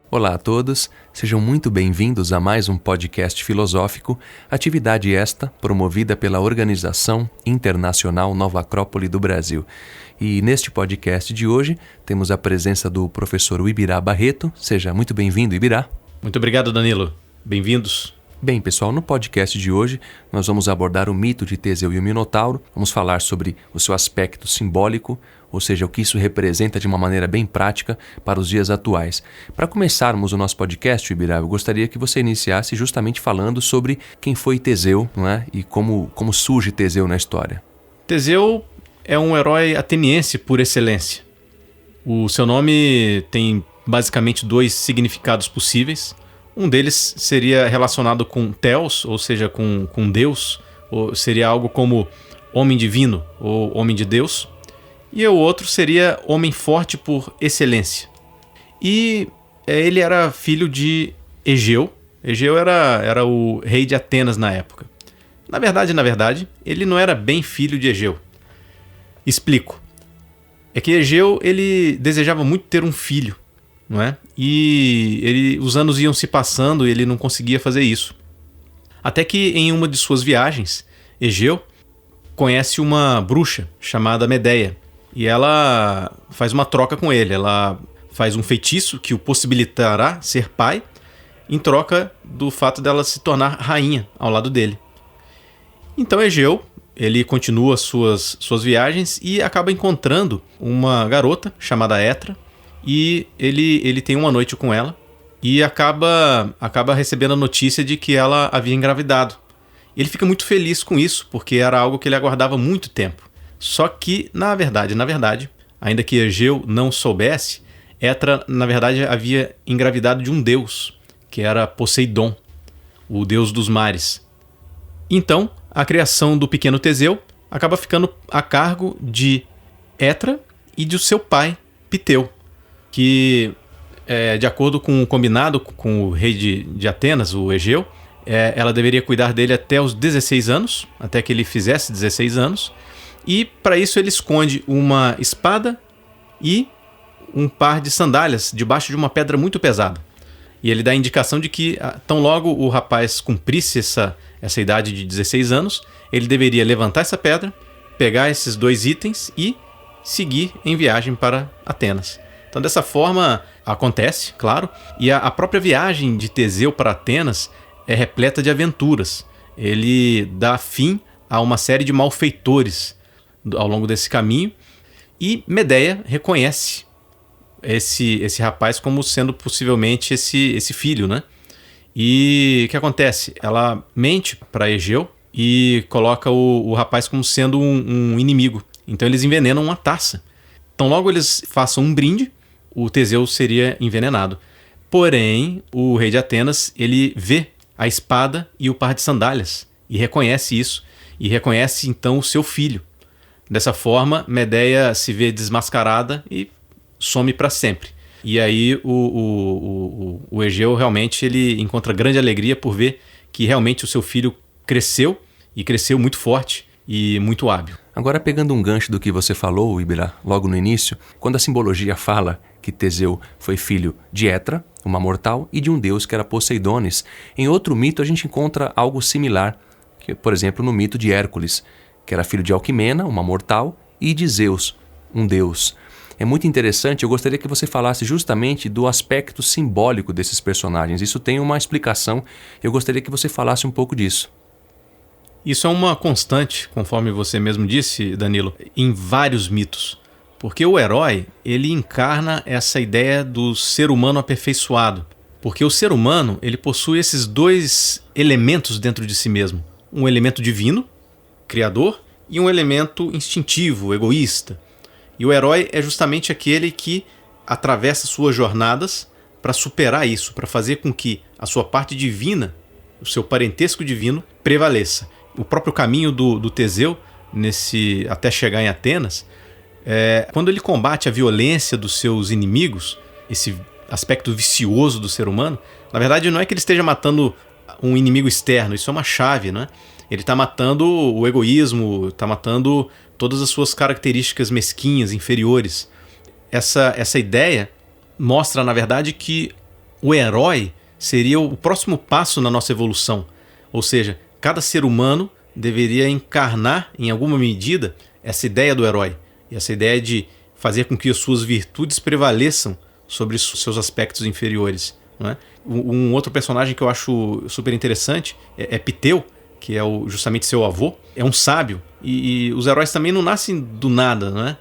Olá a todos, sejam muito bem-vindos a mais um podcast filosófico, atividade esta promovida pela Organização Internacional Nova Acrópole do Brasil. E neste podcast de hoje temos a presença do professor Ibirá Barreto. Seja muito bem-vindo, Ibirá. Muito obrigado, Danilo. Bem-vindos. Bem, pessoal, no podcast de hoje nós vamos abordar o mito de Teseu e o Minotauro, vamos falar sobre o seu aspecto simbólico, ou seja, o que isso representa de uma maneira bem prática para os dias atuais. Para começarmos o nosso podcast, Ibirá, eu gostaria que você iniciasse justamente falando sobre quem foi Teseu, não é? E como surge Teseu na história. Teseu é um herói ateniense por excelência. O seu nome tem basicamente dois significados possíveis. Um deles seria relacionado com Theos, ou seja, com Deus, ou seria algo como homem divino ou homem de Deus. E o outro seria homem forte por excelência. E ele era filho de Egeu. Egeu era o rei de Atenas na época. Na verdade, ele não era bem filho de Egeu. Explico. É que Egeu ele desejava muito ter um filho, não é? E os anos iam se passando e ele não conseguia fazer isso. Até que em uma de suas viagens, Egeu conhece uma bruxa chamada Medeia. E ela faz uma troca com ele. Ela faz um feitiço que o possibilitará ser pai, em troca do fato dela se tornar rainha ao lado dele. Então Egeu, ele continua suas viagens e acaba encontrando uma garota chamada Etra. E ele tem uma noite com ela e acaba recebendo a notícia de que ela havia engravidado. Ele fica muito feliz com isso, porque era algo que ele aguardava há muito tempo. Só que, na verdade, ainda que Egeu não soubesse, Etra, na verdade, havia engravidado de um deus, que era Poseidon, o deus dos mares. Então, a criação do pequeno Teseu acaba ficando a cargo de Etra e de seu pai, Piteu, que, de acordo com o combinado com o rei de Atenas, o Egeu, ela deveria cuidar dele até os 16 anos, até que ele fizesse 16 anos, e para isso ele esconde uma espada e um par de sandálias debaixo de uma pedra muito pesada. E ele dá a indicação de que, tão logo o rapaz cumprisse essa idade de 16 anos, ele deveria levantar essa pedra, pegar esses dois itens e seguir em viagem para Atenas. Então, dessa forma, acontece, claro, e a própria viagem de Teseu para Atenas é repleta de aventuras. Ele dá fim a uma série de malfeitores ao longo desse caminho, e Medeia reconhece esse rapaz como sendo possivelmente esse filho, né? E o que acontece? Ela mente para Egeu e coloca o rapaz como sendo um inimigo. Então eles envenenam uma taça. Então logo eles façam um brinde, o Teseu seria envenenado. Porém, o rei de Atenas, ele vê a espada e o par de sandálias e reconhece isso. E reconhece então o seu filho. Dessa forma, Medeia se vê desmascarada e some para sempre. E aí o Egeu realmente ele encontra grande alegria por ver que realmente o seu filho cresceu, e cresceu muito forte e muito hábil. Agora, pegando um gancho do que você falou, Ibirá, logo no início, quando a simbologia fala que Teseu foi filho de Etra, uma mortal, e de um deus que era Poseidones, em outro mito a gente encontra algo similar, que, por exemplo, no mito de Hércules, que era filho de Alquimena, uma mortal, e de Zeus, um deus. É muito interessante, eu gostaria que você falasse justamente do aspecto simbólico desses personagens. Isso tem uma explicação, eu gostaria que você falasse um pouco disso. Isso é uma constante, conforme você mesmo disse, Danilo, em vários mitos. Porque o herói, ele encarna essa ideia do ser humano aperfeiçoado. Porque o ser humano, ele possui esses dois elementos dentro de si mesmo. Um elemento divino, criador, e um elemento instintivo, egoísta. E o herói é justamente aquele que atravessa suas jornadas para superar isso, para fazer com que a sua parte divina, o seu parentesco divino, prevaleça. O próprio caminho do Teseu, até chegar em Atenas, quando ele combate a violência dos seus inimigos, esse aspecto vicioso do ser humano, na verdade não é que ele esteja matando um inimigo externo, isso é uma chave, né? Ele está matando o egoísmo, está matando todas as suas características mesquinhas, inferiores. Essa ideia mostra, na verdade, que o herói seria o próximo passo na nossa evolução. Ou seja, cada ser humano deveria encarnar, em alguma medida, essa ideia do herói. E essa ideia de fazer com que as suas virtudes prevaleçam sobre os seus aspectos inferiores. Não é? Um outro personagem que eu acho super interessante é Piteu, que é justamente seu avô. É um sábio. E os heróis também não nascem do nada. Não é?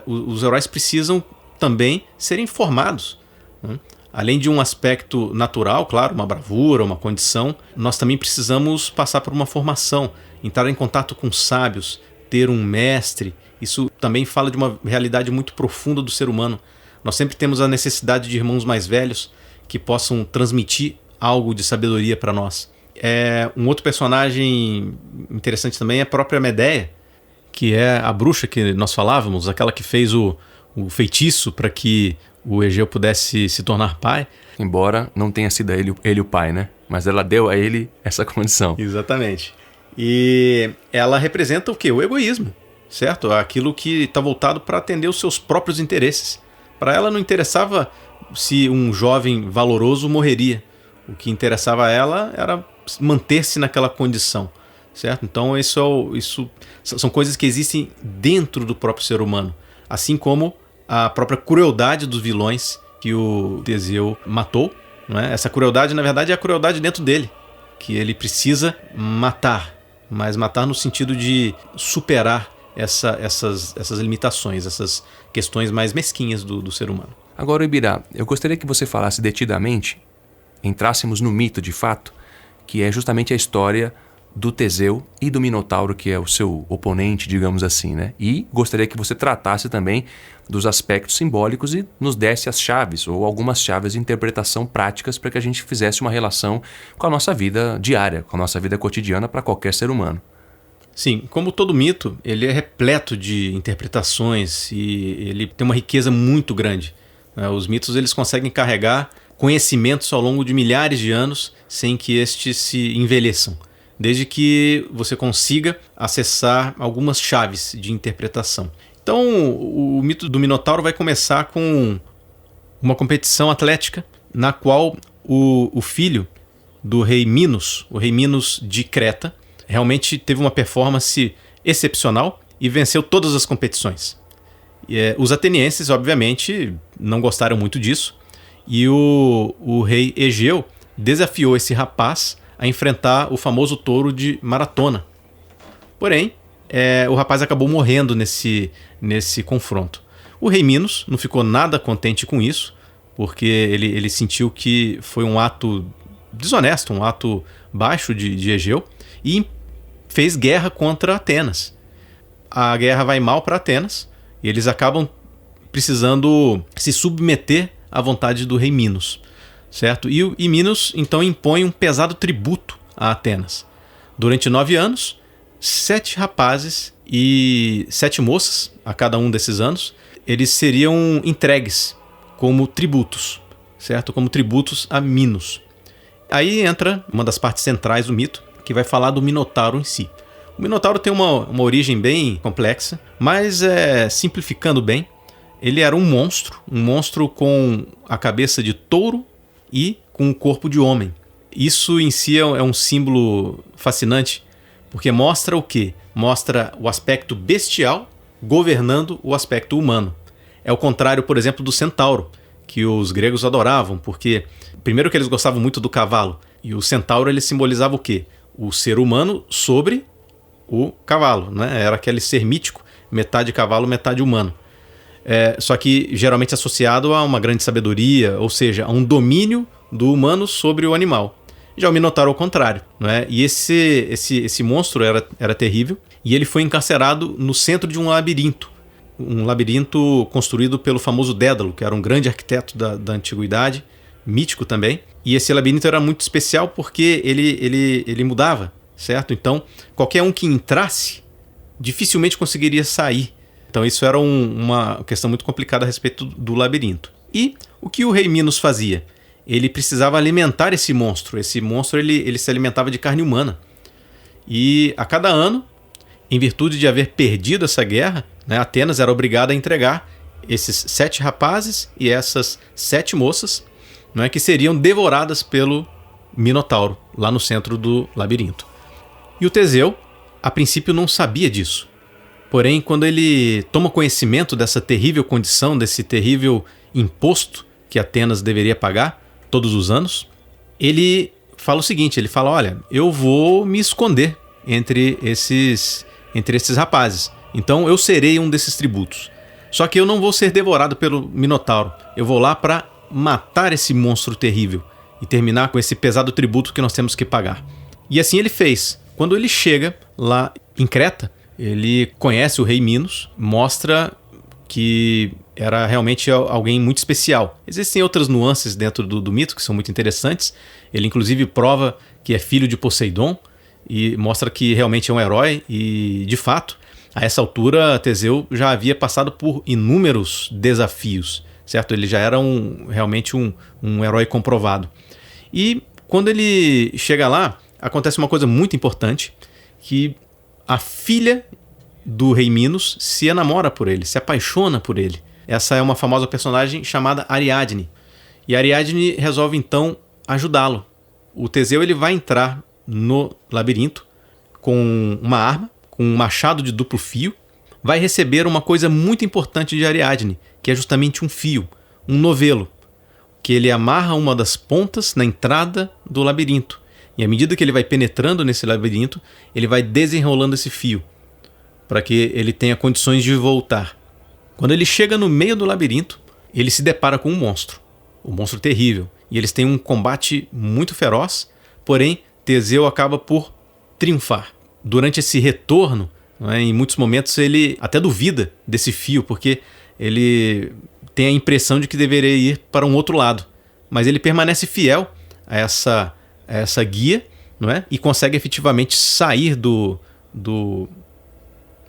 Os heróis precisam também serem formados. Não é? Além de um aspecto natural, claro, uma bravura, uma condição, nós também precisamos passar por uma formação, entrar em contato com sábios, ter um mestre. Isso também fala de uma realidade muito profunda do ser humano. Nós sempre temos a necessidade de irmãos mais velhos que possam transmitir algo de sabedoria para nós. Um outro personagem interessante também é a própria Medeia, que é a bruxa que nós falávamos, aquela que fez o feitiço para que o Egeu pudesse se tornar pai. Embora não tenha sido ele o pai, né? Mas ela deu a ele essa condição. Exatamente. E ela representa o quê? O egoísmo, certo? Aquilo que está voltado para atender os seus próprios interesses. Para ela não interessava se um jovem valoroso morreria. O que interessava a ela era manter-se naquela condição, certo? Então isso são coisas que existem dentro do próprio ser humano. Assim como a própria crueldade dos vilões que o Teseu matou. Não é? Essa crueldade, na verdade, é a crueldade dentro dele, que ele precisa matar, mas matar no sentido de superar essas limitações, essas questões mais mesquinhas do ser humano. Agora, Ibirá, eu gostaria que você falasse detidamente, entrássemos no mito de fato, que é justamente a história do Teseu e do Minotauro, que é o seu oponente, digamos assim, né? E gostaria que você tratasse também dos aspectos simbólicos e nos desse as chaves, ou algumas chaves de interpretação práticas para que a gente fizesse uma relação com a nossa vida diária, com a nossa vida cotidiana para qualquer ser humano. Sim, como todo mito, ele é repleto de interpretações e ele tem uma riqueza muito grande. Os mitos eles conseguem carregar conhecimentos ao longo de milhares de anos sem que estes se envelheçam, desde que você consiga acessar algumas chaves de interpretação. Então, o mito do Minotauro vai começar com uma competição atlética na qual o filho do rei Minos, o rei Minos de Creta, realmente teve uma performance excepcional e venceu todas as competições. Os atenienses, obviamente, não gostaram muito disso e o rei Egeu desafiou esse rapaz a enfrentar o famoso touro de maratona. Porém, o rapaz acabou morrendo nesse confronto. O rei Minos não ficou nada contente com isso, porque ele sentiu que foi um ato desonesto, um ato baixo de Egeu, e fez guerra contra Atenas. A guerra vai mal para Atenas, e eles acabam precisando se submeter à vontade do rei Minos. Certo? E Minos então impõe um pesado tributo a Atenas. Durante 9 anos, 7 rapazes e 7 moças, a cada um desses anos, eles seriam entregues como tributos, certo? Como tributos a Minos. Aí entra uma das partes centrais do mito, que vai falar do Minotauro em si. O Minotauro tem uma origem bem complexa, mas simplificando bem, ele era um monstro com a cabeça de touro e com o corpo de homem. Isso em si é um símbolo fascinante, porque mostra o quê? Mostra o aspecto bestial governando o aspecto humano. É o contrário, por exemplo, do centauro, que os gregos adoravam, porque primeiro que eles gostavam muito do cavalo, e o centauro ele simbolizava o quê? O ser humano sobre o cavalo, né? Era aquele ser mítico, metade cavalo, metade humano. Só que geralmente associado a uma grande sabedoria, ou seja, a um domínio do humano sobre o animal. Já o Minotauro ao contrário, não é? E esse monstro era terrível, e ele foi encarcerado no centro de um labirinto construído pelo famoso Dédalo, que era um grande arquiteto da antiguidade, mítico também. E esse labirinto era muito especial porque ele mudava, certo? Então, qualquer um que entrasse dificilmente conseguiria sair. Então isso era uma questão muito complicada a respeito do labirinto. E o que o rei Minos fazia? Ele precisava alimentar esse monstro. Esse monstro ele se alimentava de carne humana. E a cada ano, em virtude de haver perdido essa guerra, né, Atenas era obrigada a entregar esses 7 rapazes e essas 7 moças, não é, que seriam devoradas pelo Minotauro, lá no centro do labirinto. E o Teseu, a princípio, não sabia disso. Porém, quando ele toma conhecimento dessa terrível condição, desse terrível imposto que Atenas deveria pagar todos os anos, ele fala o seguinte, ele fala, olha, eu vou me esconder entre esses rapazes. Então eu serei um desses tributos. Só que eu não vou ser devorado pelo Minotauro. Eu vou lá para matar esse monstro terrível e terminar com esse pesado tributo que nós temos que pagar. E assim ele fez. Quando ele chega lá em Creta, ele conhece o rei Minos, mostra que era realmente alguém muito especial. Existem outras nuances dentro do mito que são muito interessantes. Ele inclusive prova que é filho de Poseidon e mostra que realmente é um herói e, de fato, a essa altura Teseu já havia passado por inúmeros desafios, certo? Ele já era realmente um herói comprovado. E quando ele chega lá, acontece uma coisa muito importante, que a filha do rei Minos se enamora por ele, se apaixona por ele. Essa é uma famosa personagem chamada Ariadne. E Ariadne resolve então ajudá-lo. O Teseu ele vai entrar no labirinto com uma arma, com um machado de duplo fio, vai receber uma coisa muito importante de Ariadne, que é justamente um fio, um novelo, que ele amarra uma das pontas na entrada do labirinto. E à medida que ele vai penetrando nesse labirinto, ele vai desenrolando esse fio, para que ele tenha condições de voltar. Quando ele chega no meio do labirinto, ele se depara com um monstro terrível. E eles têm um combate muito feroz, porém Teseu acaba por triunfar. Durante esse retorno, não é, em muitos momentos ele até duvida desse fio, porque ele tem a impressão de que deveria ir para um outro lado. Mas ele permanece fiel a essa guia, não é? E consegue efetivamente sair do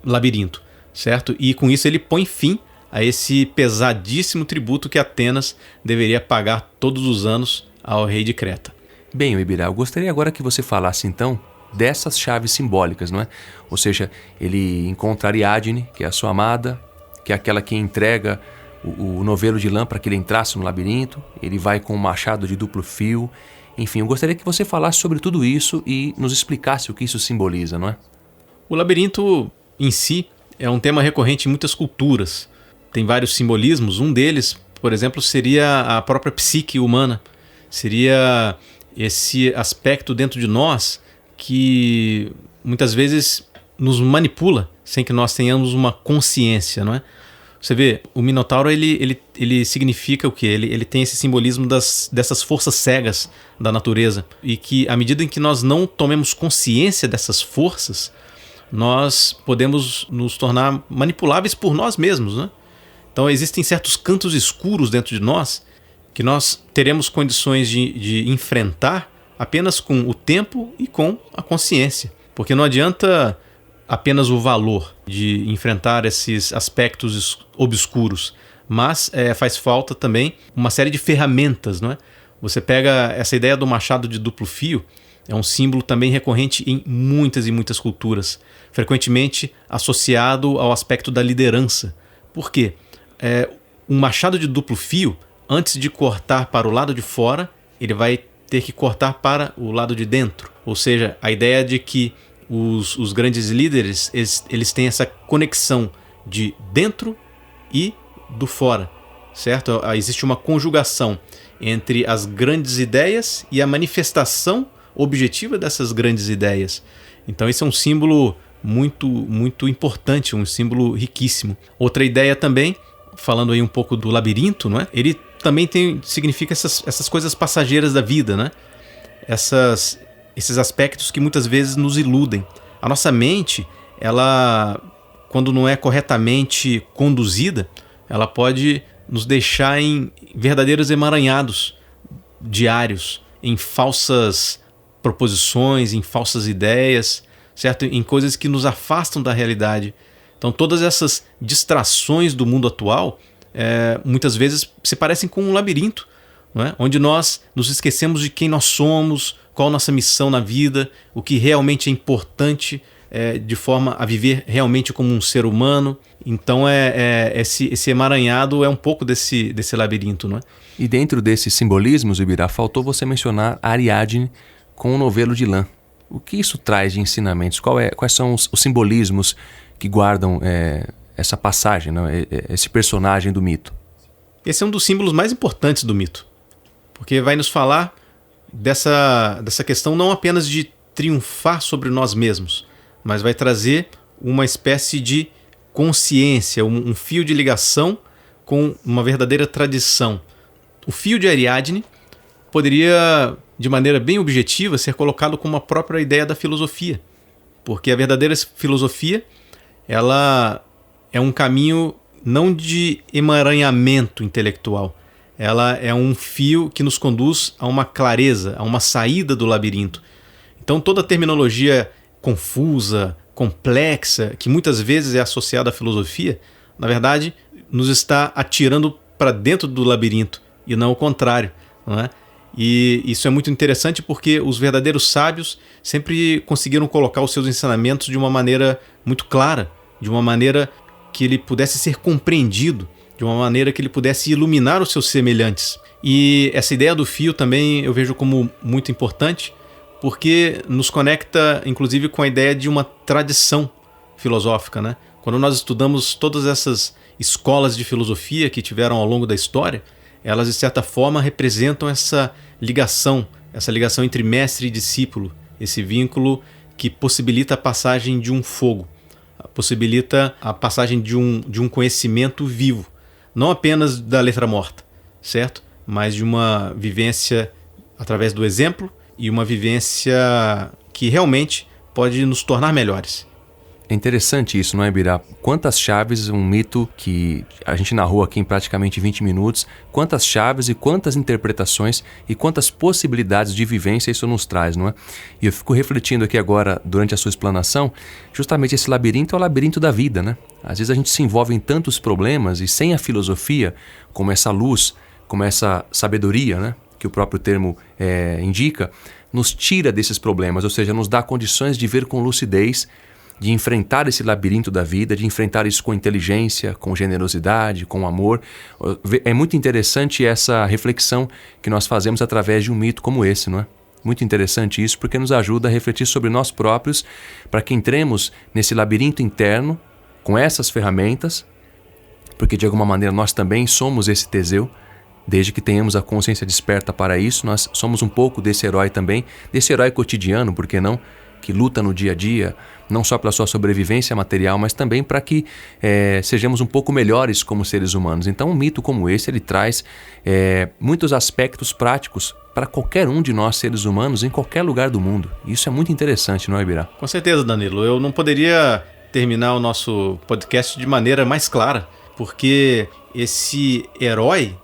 labirinto, certo? E com isso ele põe fim a esse pesadíssimo tributo que Atenas deveria pagar todos os anos ao rei de Creta. Bem, Ibirá, eu gostaria agora que você falasse então dessas chaves simbólicas, não é? Ou seja, ele encontra Ariadne, que é a sua amada, que é aquela que entrega o novelo de lã para que ele entrasse no labirinto, ele vai com um machado de duplo fio. Enfim, eu gostaria que você falasse sobre tudo isso e nos explicasse o que isso simboliza, não é? O labirinto em si é um tema recorrente em muitas culturas. Tem vários simbolismos. Um deles, por exemplo, seria a própria psique humana. Seria esse aspecto dentro de nós que muitas vezes nos manipula sem que nós tenhamos uma consciência, não é? Você vê, o Minotauro ele significa o quê? Ele tem esse simbolismo dessas forças cegas da natureza, e que à medida em que nós não tomemos consciência dessas forças, nós podemos nos tornar manipuláveis por nós mesmos, né? Então existem certos cantos escuros dentro de nós que nós teremos condições de enfrentar apenas com o tempo e com a consciência. Porque não adianta apenas o valor de enfrentar esses aspectos obscuros, mas faz falta também uma série de ferramentas, não é? Você pega essa ideia do machado de duplo fio, é um símbolo também recorrente em muitas e muitas culturas, frequentemente associado ao aspecto da liderança. Por quê? Um machado de duplo fio, antes de cortar para o lado de fora, ele vai ter que cortar para o lado de dentro. Ou seja, a ideia de que os grandes líderes, eles têm essa conexão de dentro e do fora, certo? Existe uma conjugação entre as grandes ideias e a manifestação objetiva dessas grandes ideias. Então esse é um símbolo muito, muito importante, um símbolo riquíssimo. Outra ideia também, falando aí um pouco do labirinto, não é? Ele também significa essas coisas passageiras da vida, né? Esses aspectos que muitas vezes nos iludem. A nossa mente, ela, quando não é corretamente conduzida, ela pode nos deixar em verdadeiros emaranhados diários, em falsas proposições, em falsas ideias, certo? Em coisas que nos afastam da realidade. Então todas essas distrações do mundo atual muitas vezes se parecem com um labirinto, não é? Onde nós nos esquecemos de quem nós somos, qual a nossa missão na vida, o que realmente é importante de forma a viver realmente como um ser humano. Então esse emaranhado é um pouco desse labirinto, não é? E dentro desses simbolismos, Ibirá, faltou você mencionar a Ariadne com o novelo de lã. O que isso traz de ensinamentos? Quais são os simbolismos que guardam essa passagem, né? Esse personagem do mito? Esse é um dos símbolos mais importantes do mito, porque vai nos falar dessa questão não apenas de triunfar sobre nós mesmos, mas vai trazer uma espécie de consciência, um fio de ligação com uma verdadeira tradição. O fio de Ariadne poderia, de maneira bem objetiva, ser colocado como a própria ideia da filosofia, porque a verdadeira filosofia, ela é um caminho não de emaranhamento intelectual, ela é um fio que nos conduz a uma clareza, a uma saída do labirinto. Então toda a terminologia confusa, complexa, que muitas vezes é associada à filosofia, na verdade, nos está atirando para dentro do labirinto, e não o contrário, não é? E isso é muito interessante porque os verdadeiros sábios sempre conseguiram colocar os seus ensinamentos de uma maneira muito clara, de uma maneira que ele pudesse ser compreendido, de uma maneira que ele pudesse iluminar os seus semelhantes. E essa ideia do fio também eu vejo como muito importante, porque nos conecta inclusive com a ideia de uma tradição filosófica, né? Quando nós estudamos todas essas escolas de filosofia que tiveram ao longo da história, elas de certa forma representam essa ligação entre mestre e discípulo, esse vínculo que possibilita a passagem de um fogo, possibilita a passagem de um conhecimento vivo, não apenas da letra morta, certo? Mas de uma vivência através do exemplo e uma vivência que realmente pode nos tornar melhores. É interessante isso, não é, Ibirá? Quantas chaves um mito que a gente narrou aqui em praticamente 20 minutos, quantas chaves e quantas interpretações e quantas possibilidades de vivência isso nos traz, não é? E eu fico refletindo aqui agora, durante a sua explanação, justamente esse labirinto é o labirinto da vida, né? Às vezes a gente se envolve em tantos problemas e sem a filosofia, como essa luz, como essa sabedoria, né? Que o próprio termo indica, nos tira desses problemas, ou seja, nos dá condições de ver com lucidez, de enfrentar esse labirinto da vida, de enfrentar isso com inteligência, com generosidade, com amor. É muito interessante essa reflexão que nós fazemos através de um mito como esse, não é? Muito interessante isso, porque nos ajuda a refletir sobre nós próprios, para que entremos nesse labirinto interno com essas ferramentas, porque de alguma maneira nós também somos esse Teseu, desde que tenhamos a consciência desperta para isso, nós somos um pouco desse herói também, desse herói cotidiano, por que não? Que luta no dia a dia, não só pela sua sobrevivência material, mas também para que sejamos um pouco melhores como seres humanos. Então um mito como esse, ele traz muitos aspectos práticos para qualquer um de nós seres humanos em qualquer lugar do mundo. Isso é muito interessante, não é, Ibirá? Com certeza, Danilo. Eu não poderia terminar o nosso podcast de maneira mais clara, porque esse herói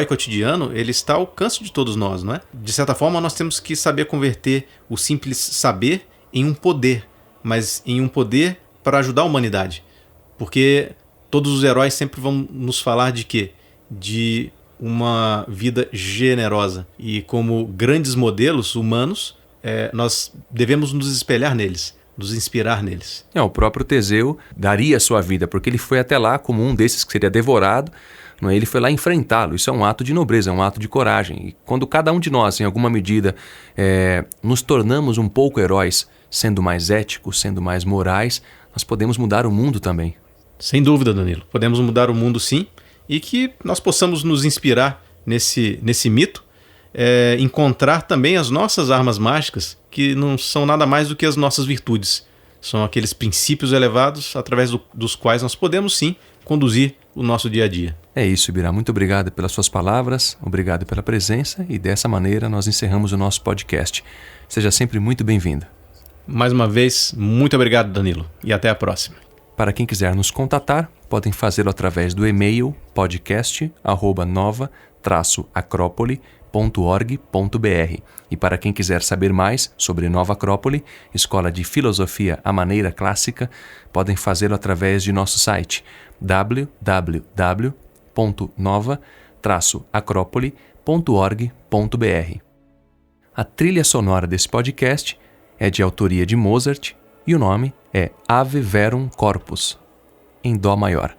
cotidiano, ele está ao alcance de todos nós, não é? De certa forma, nós temos que saber converter o simples saber em um poder, mas em um poder para ajudar a humanidade. Porque todos os heróis sempre vão nos falar de quê? De uma vida generosa. E como grandes modelos humanos, nós devemos nos espelhar neles, nos inspirar neles. O próprio Teseu daria a sua vida, porque ele foi até lá como um desses que seria devorado, não é? Ele foi lá enfrentá-lo. Isso é um ato de nobreza, é um ato de coragem. E quando cada um de nós, em alguma medida, nos tornamos um pouco heróis, sendo mais éticos, sendo mais morais, nós podemos mudar o mundo também. Sem dúvida, Danilo. Podemos mudar o mundo, sim, e que nós possamos nos inspirar nesse mito, encontrar também as nossas armas mágicas, que não são nada mais do que as nossas virtudes. São aqueles princípios elevados através dos quais nós podemos, sim, conduzir o nosso dia a dia. É isso, Ibirá. Muito obrigado pelas suas palavras, obrigado pela presença, e dessa maneira nós encerramos o nosso podcast. Seja sempre muito bem-vindo. Mais uma vez, muito obrigado, Danilo, e até a próxima. Para quem quiser nos contatar, podem fazê-lo através do e-mail podcast@nova-acrópole.org.br. E para quem quiser saber mais sobre Nova Acrópole, Escola de Filosofia à Maneira Clássica, podem fazê-lo através de nosso site www.nova-acrópole.org.br. A trilha sonora desse podcast é de autoria de Mozart E o nome é Ave Verum Corpus, em Dó maior.